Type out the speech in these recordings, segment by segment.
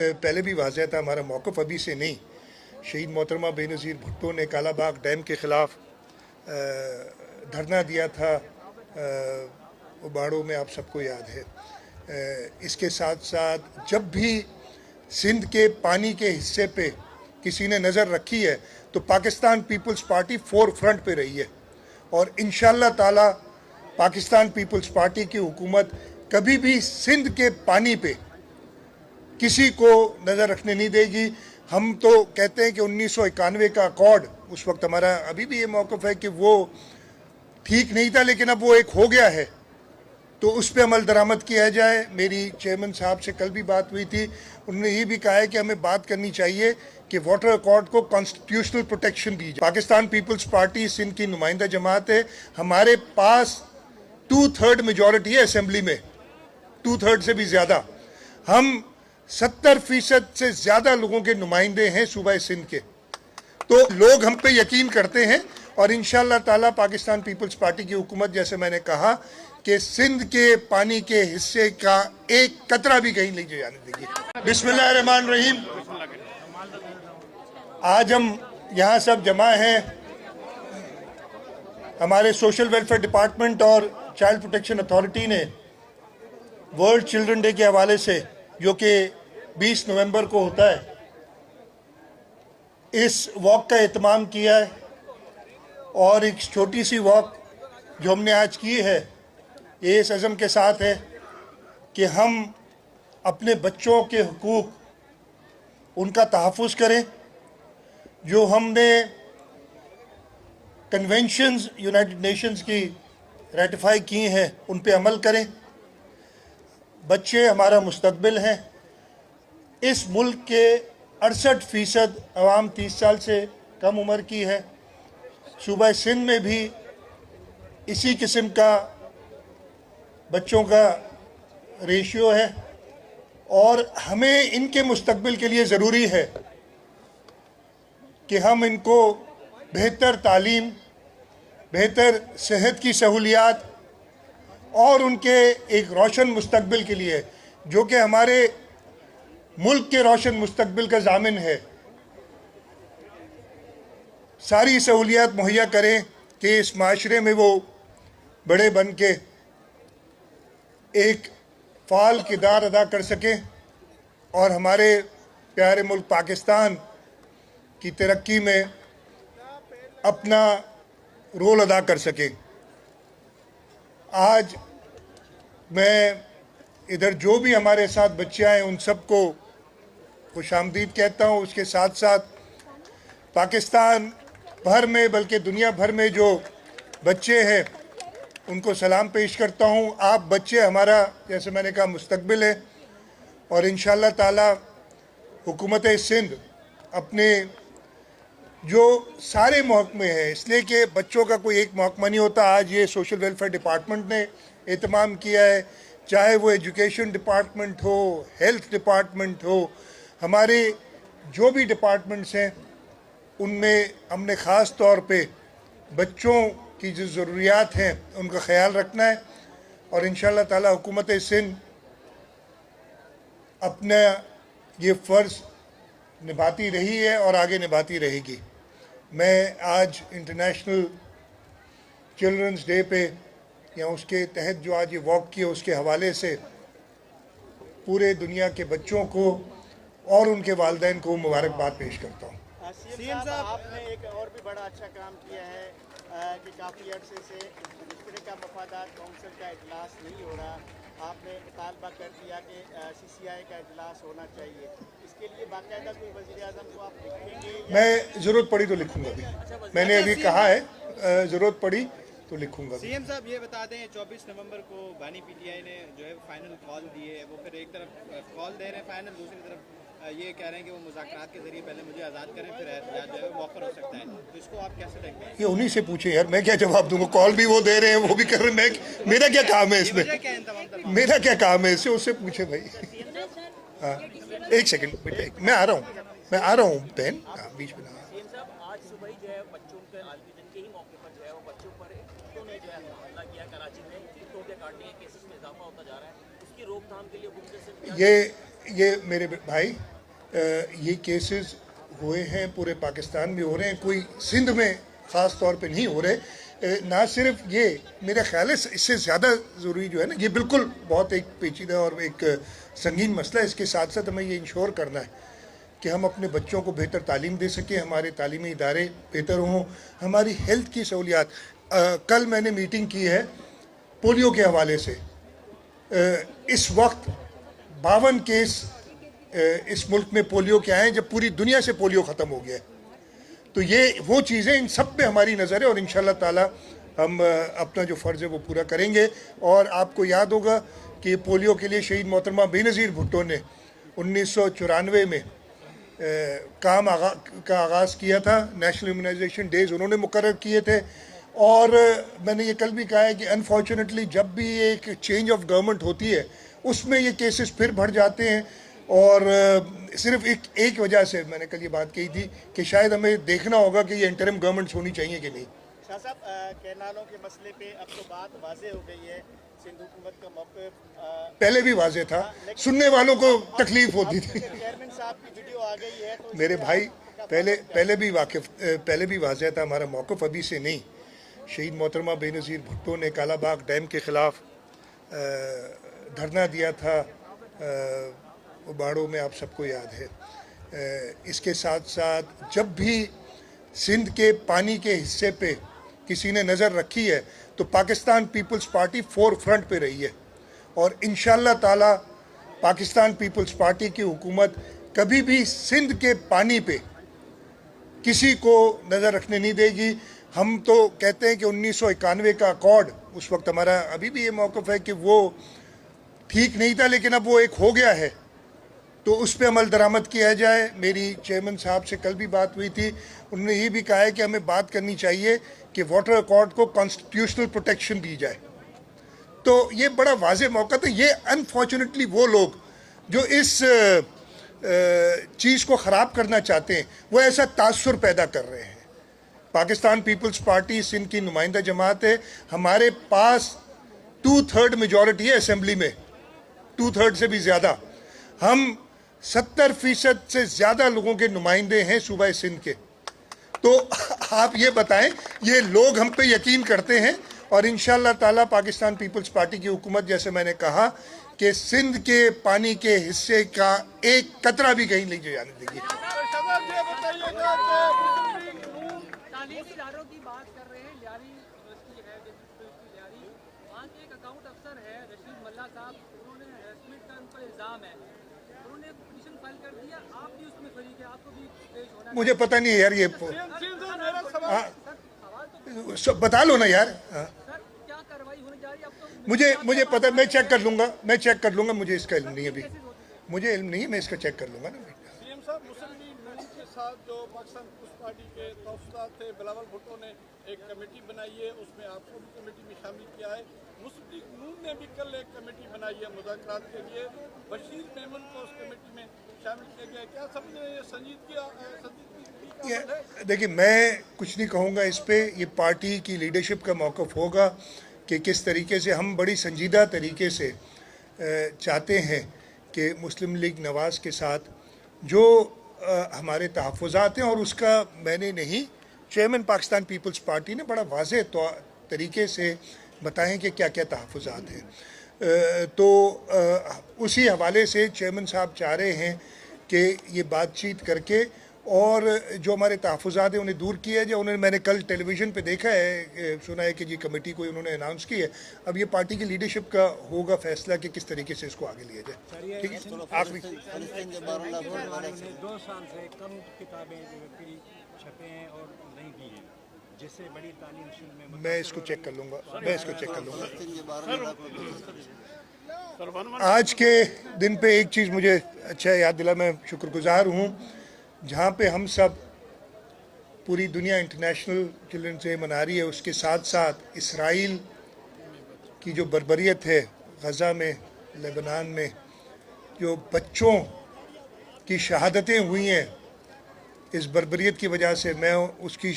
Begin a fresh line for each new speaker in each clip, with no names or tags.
पहले भी वाज़ह था, हमारा मौक़िफ़ अभी से नहीं। शहीद मोहतरमा बेनज़ीर भुट्टो ने कालाबाग डैम के ख़िलाफ़ धरना दिया था उबाड़ों में, आप सबको याद है। इसके साथ साथ जब भी सिंध के पानी के हिस्से पे किसी ने नज़र रखी है तो पाकिस्तान पीपल्स पार्टी फोर फ्रंट पे रही है, और इंशाअल्लाह ताला पाकिस्तान पीपल्स पार्टी की हुकूमत कभी भी सिंध के पानी पे किसी को नज़र रखने नहीं देगी। हम तो कहते हैं कि 1991 का अकॉर्ड, उस वक्त हमारा अभी भी ये मौक़िफ़ है कि वो ठीक नहीं था, लेकिन अब वो एक हो गया है तो उस पर अमल दरामद किया जाए। मेरी चेयरमैन साहब से कल भी बात हुई थी, उन्होंने ये भी कहा है कि हमें बात करनी चाहिए कि वाटर अकॉर्ड को कॉन्स्टिट्यूशनल प्रोटेक्शन दी जाए। पाकिस्तान पीपल्स पार्टी सिंध की नुमाइंदा जमात है, हमारे पास 2/3 मेजॉरिटी है असेंबली में, 2/3 से भी ज़्यादा। हम 70% से ज़्यादा लोगों के नुमाइंदे हैं सूबा सिंध के, तो लोग हम पे यकीन करते हैं और इंशाअल्लाह ताला पाकिस्तान पीपल्स पार्टी की हुकूमत, जैसे मैंने कहा कि सिंध के पानी के हिस्से का एक कतरा भी कहीं नहीं जाने देगी। बिस्मिल्लाहिर्रहमानिर्रहीम। आज हम यहाँ सब जमा हैं, हमारे सोशल वेलफेयर डिपार्टमेंट और चाइल्ड प्रोटेक्शन अथॉरिटी ने वर्ल्ड चिल्ड्रन डे के हवाले से, जो कि 20 नवंबर को होता है, इस वॉक का एहतमाम किया है। और एक छोटी सी वॉक जो हमने आज की है, ये इस अज़म के साथ है कि हम अपने बच्चों के हुकूक, उनका तहफ़्फ़ुज़ करें। जो हमने कन्वेंशंस यूनाइटेड नेशंस की रेटिफाई की हैं उन पे अमल करें। बच्चे हमारा मुस्तक़बिल हैं। इस मुल्क के 68% अवाम 30 साल से कम उम्र की है। सूबा सिंध में भी इसी किस्म का बच्चों का रेशियो है, और हमें इनके मुस्तक़बिल के लिए ज़रूरी है कि हम इनको बेहतर तालीम, बेहतर सेहत की सहूलियात और उनके एक रोशन मुस्तक़बिल के लिए, जो कि हमारे मुल्क के रोशन मुस्तक़बिल का ज़ामिन है, सारी सहूलियात मुहैया करें कि इस माशरे में वो बड़े बन के एक फ़ाल किरदार अदा कर सकें और हमारे प्यारे मुल्क पाकिस्तान की तरक्की में अपना रोल अदा कर सकें। आज मैं इधर जो भी हमारे साथ बच्चे आए उन सबको खुशामदीद कहता हूँ। उसके साथ साथ पाकिस्तान भर में, बल्कि दुनिया भर में जो बच्चे हैं उनको सलाम पेश करता हूँ। आप बच्चे हमारा, जैसे मैंने कहा, मुस्तक़बिल है, और इंशाअल्लाह ताला हुकूमत सिंध अपने जो सारे महकमे हैं, इसलिए कि बच्चों का कोई एक महकमा नहीं होता। आज ये सोशल वेलफेयर डिपार्टमेंट ने एहतमाम किया है, चाहे वो एजुकेशन डिपार्टमेंट हो, हेल्थ डिपार्टमेंट हो, हमारे जो भी डिपार्टमेंट्स हैं उनमें हमने ख़ास तौर पे बच्चों की जो ज़रूरियात हैं उनका ख्याल रखना है। और इंशाअल्लाह ताला हुकूमत सिंध अपना ये फ़र्ज़ निभाती रही है और आगे निभाती रहेगी। मैं आज इंटरनेशनल चिल्ड्रंस डे पे, या उसके तहत जो आज ये वॉक की है, उसके हवाले से पूरे दुनिया के बच्चों को और उनके वालिदैन को मुबारकबाद पेश करता हूँ।
सीएम साहब, आपने एक और भी बड़ा अच्छा काम किया है कि काफ़ी अर्से से मुश्तरका का मफादात काउंसिल का इजलास नहीं हो रहा, आपने मुतालबा कर दिया कि CCI का इजलास होना चाहिए। इसके लिए बाकायदा कोई वज़ीर-ए-आज़म को आप लिखेंगे?
मैं ज़रूरत पड़ी तो लिखूँगा भी। मैंने अभी कहा है ज़रूरत पड़ी तो लिखूँगा।
सीएम साहब, ये बता दें, 24 नवंबर को बानी PTI ने जो है फाइनल कॉल दिए है, वो फिर एक तरफ कॉल दे रहे हैं फाइनल, दूसरी तरफ ये कह रहे हैं कि वो मुज़ाकरात के जरिए पहले मुझे आज़ाद करें, फिर एहतजाज जो है मौखर हो सकता है। तो इसको आप कैसे देखते हैं?
ये उन्हीं से पूछे यार, मैं क्या जवाब दूंगा। कॉल भी वो दे रहे हैं, वो भी कर रहे हैं, मेरा क्या काम है इसमें? मेरा क्या काम है इससे? उससे पूछे भाई। हाँ, एक सेकंड बेटा, मैं आ रहा हूँ बहन, बीच में।
आज सुबह ही जो है बच्चों के आलमी दिन के ही मौके पर जो है वो बच्चों पर कुत्तों ने जो है हमला किया। कराची में कुत्तों के काटने के केसेस में इजाफा होता जा रहा है, उसकी रोकथाम के लिए
ये मेरे भाई ये केसेस हुए हैं, पूरे पाकिस्तान में हो रहे हैं, कोई सिंध में ख़ास तौर पे नहीं हो रहे। ना सिर्फ ये, मेरा ख्याल है इससे ज़्यादा ज़रूरी जो है ना, ये बिल्कुल बहुत एक पेचीदा और एक संगीन मसला है। इसके साथ साथ हमें ये इंश्योर करना है कि हम अपने बच्चों को बेहतर तालीम दे सकें, हमारे तालीमी इदारे बेहतर हों, हमारी हेल्थ की सहूलियात। कल मैंने मीटिंग की है पोलियो के हवाले से। इस वक्त 52 केस इस मुल्क में पोलियो के आए हैं, जब पूरी दुनिया से पोलियो ख़त्म हो गया है। तो ये वो चीज़ें, इन सब पे हमारी नज़र है और इंशाअल्लाह ताला हम अपना जो फ़र्ज़ है वो पूरा करेंगे। और आपको याद होगा कि पोलियो के लिए शहीद मोहतरमा बेनज़ीर भुट्टो ने 1994 में काम का आगाज़ किया था। नेशनल इम्यूनाइजेशन डेज़ उन्होंने मुकर्रर किए थे। और मैंने ये कल भी कहा है कि अनफॉर्चुनेटली जब भी एक चेंज ऑफ गवर्नमेंट होती है उसमें ये केसेस फिर बढ़ जाते हैं। और सिर्फ एक वजह से मैंने कल ये बात कही थी कि शायद हमें देखना होगा कि ये इंटरिम गवर्नमेंट्स होनी चाहिए कि नहीं।
शाह साहब, कैनालों के मसले पे अब तो बात वाज़ेह हो गई है। सिंध हुकूमत का मौक़िफ़
पहले भी वाज़ेह था, सुनने वालों को तकलीफ होती थी।
चेयरमैन साहब की वीडियो आ गई है तो
मेरे भाई पहले भी वाज़ेह था हमारा मौक़िफ़, अभी से नहीं। शहीद मोहतरमा बेनज़ीर भुट्टो ने कालाबाग डैम के ख़िलाफ़ धरना दिया था उबाड़ों में, आप सबको याद है। इसके साथ साथ जब भी सिंध के पानी के हिस्से पे किसी ने नज़र रखी है तो पाकिस्तान पीपल्स पार्टी फोर फ्रंट पे रही है। और इंशाअल्लाह ताला पाकिस्तान पीपल्स पार्टी की हुकूमत कभी भी सिंध के पानी पे किसी को नज़र रखने नहीं देगी। हम तो कहते हैं कि 1991 का अकॉर्ड, उस वक्त हमारा अभी भी ये मौक़िफ़ है कि वो ठीक नहीं था, लेकिन अब वो एक हो गया है तो उस पर अमल दरामद किया जाए। मेरी चेयरमैन साहब से कल भी बात हुई थी, उन्होंने ये भी कहा है कि हमें बात करनी चाहिए कि वाटर अकॉर्ड को कॉन्स्टिट्यूशनल प्रोटेक्शन दी जाए। तो ये बड़ा वाज़े मौका था। ये अनफॉर्चुनेटली वो लोग जो इस चीज़ को ख़राब करना चाहते हैं वो ऐसा तासुर पैदा कर रहे हैं। पाकिस्तान पीपल्स पार्टी सिंध की नुमाइंदा जमात है, हमारे पास 2/3 मेजॉरिटी है असेंबली में, 2/3 से भी ज़्यादा। हम 70% से ज़्यादा लोगों के नुमाइंदे हैं सूबा सिंध के। तो आप ये बताएं, ये लोग हम पे यकीन करते हैं और इंशाअल्लाह ताला पाकिस्तान पीपल्स पार्टी की हुकूमत, जैसे मैंने कहा कि सिंध के पानी के हिस्से का एक कतरा भी कहीं नहीं जाने देगी।
तालीमी इदारों की बात कर रहे हैं, लियारी यूनिवर्सिटी है, लियारी, वहाँ के एक अकाउंट अफसर है रशीद मल्ला साहब, उन्होंने हैरेसमेंट का उन पर इल्ज़ाम है, उन्होंने पिटीशन फाइल कर दिया। आप भी उसमें शरीक है, आपको भी पेश होना।
मुझे पता नहीं है यार, ये बता लो ना यार।
सर, क्या कार्रवाई होने जा रही है अब तो?
मुझे पता, मैं चेक कर लूँगा, मुझे इसका इल्म नहीं है अभी, मुझे इल्म नहीं है, मैं इसका चेक कर लूँगा ना।
सीएम साहब, मुस्लिम लीग नून के साथ जो पाकिस्तान पीपल्स पार्टी के तौफीदार थे बिलावल भुट्टो ने एक कमेटी बनाई है, उसमें आपको भी कमेटी में शामिल किया है। मुस्लिम लीग नून ने भी कल एक कमेटी बनाई है मुज़ाकरात के लिए, बशीर मेमन को उस कमेटी में शामिल किया गया है। क्या समझे ये संजीदगी
देखिए, मैं कुछ नहीं कहूँगा इस पे, ये पार्टी की लीडरशिप का मौक़िफ़ होगा कि किस तरीके से हम बड़ी संजीदा तरीके से चाहते हैं कि मुस्लिम लीग नवाज़ के साथ जो हमारे तहफ़्फ़ुज़ात हैं, और उसका मैंने नहीं, चेयरमैन पाकिस्तान पीपल्स पार्टी ने बड़ा वाज़ेह तरीके से बताएं कि क्या क्या तहफ़्फ़ुज़ात हैं। तो उसी हवाले से चेयरमैन साहब चाह रहे हैं कि ये बातचीत करके और जो हमारे तहफ़्फ़ुज़ात हैं उन्हें दूर किया जाए। उन्होंने, मैंने कल टेलीविज़न पे देखा है, सुना है कि ये कमेटी कोई उन्होंने अनाउंस की है। अब ये पार्टी की लीडरशिप का होगा फैसला कि किस तरीके से इसको आगे लिया जाए। ठीक है, आखिरी
2 साल से कम किताबें छपे हैं और नहीं दी हैं, जिससे बड़ी तालीम में।
मैं इसको चेक कर लूँगा, आज के दिन पे एक चीज़ मुझे अच्छा याद दिला, मैं शुक्रगुजार हूँ, जहाँ पे हम सब, पूरी दुनिया इंटरनेशनल चिल्ड्रंस डे मना रही है, उसके साथ साथ इसराइल की जो बर्बरियत है गज़ा में, लेबनान में, जो बच्चों की शहादतें हुई हैं, इस बर्बरियत की वजह से मैं उसकी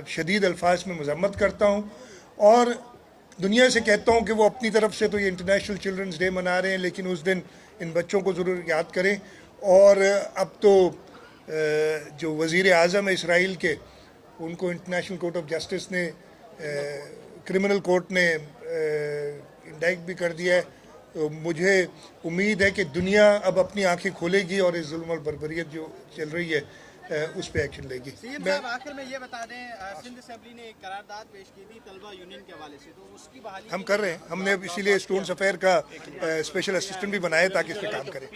शदीद अल्फाज में मज़म्मत करता हूँ और दुनिया से कहता हूँ कि वो अपनी तरफ से तो ये इंटरनेशनल चिल्ड्रंस डे मना रहे हैं, लेकिन उस दिन इन बच्चों को ज़रूर याद करें। और अब तो जो वज़ीर आज़म है इसराइल के, उनको इंटरनेशनल कोर्ट ऑफ जस्टिस ने, क्रिमिनल कोर्ट ने इंडाइट भी कर दिया है। तो मुझे उम्मीद है कि दुनिया अब अपनी आंखें खोलेगी और इस जुल्म और बर्बरियत जो चल रही है उस पर एक्शन लेगी।
सीएम साहब आखिर में ये बता दें, सिंध असेंबली ने एक करारदाद पेश की थी तलबा यूनियन के हवाले से, तो उसकी बहाली
हम कर रहे हैं। हमने इसीलिए स्टूडेंट्स अफेयर का स्पेशल असिस्टेंट भी बनाया ताकि इस पर काम करें।